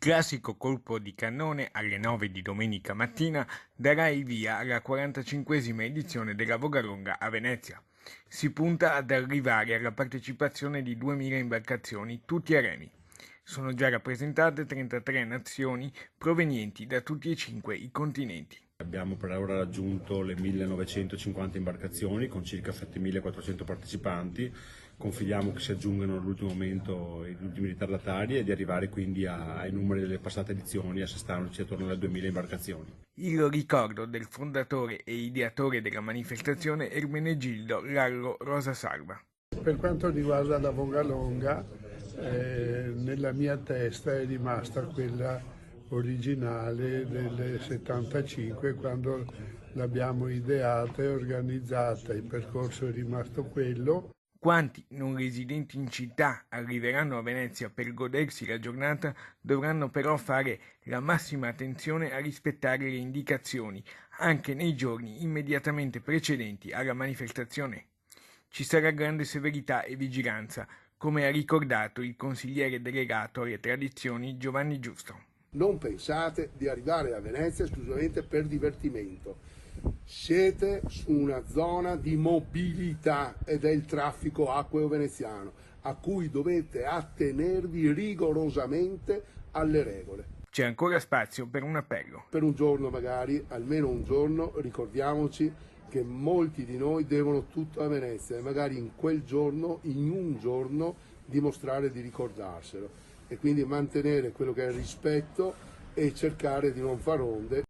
Classico colpo di cannone alle 9 di domenica mattina darà il via alla 45esima edizione della Vogalonga a Venezia. Si punta ad arrivare alla partecipazione di 2000 imbarcazioni, tutti a remi. Sono già rappresentate 33 nazioni provenienti da tutti e 5 i continenti. Abbiamo per ora raggiunto le 1950 imbarcazioni con circa 7400 partecipanti. Confidiamo che si aggiungano all'ultimo momento gli ultimi ritardatari e di arrivare quindi ai numeri delle passate edizioni, assestandoci attorno alle 2000 imbarcazioni. Il ricordo del fondatore e ideatore della manifestazione Ermenegildo Lallo Rosa Salva. Per quanto riguarda la Vogalonga, nella mia testa è rimasta quella originale del 75, quando l'abbiamo ideata e organizzata. Il percorso è rimasto quello. Quanti non residenti in città arriveranno a Venezia per godersi la giornata dovranno però fare la massima attenzione a rispettare le indicazioni anche nei giorni immediatamente precedenti alla manifestazione. Ci sarà grande severità e vigilanza, come ha ricordato il consigliere delegato alle tradizioni Giovanni Giusto. Non pensate di arrivare a Venezia esclusivamente per divertimento. Siete su una zona di mobilità ed è il traffico acqueo veneziano, a cui dovete attenervi rigorosamente alle regole. C'è ancora spazio per un appello. Per un giorno magari, almeno un giorno, ricordiamoci che molti di noi devono tutto a Venezia e magari in quel giorno, in un giorno, dimostrare di ricordarselo e quindi mantenere quello che è il rispetto e cercare di non far onde.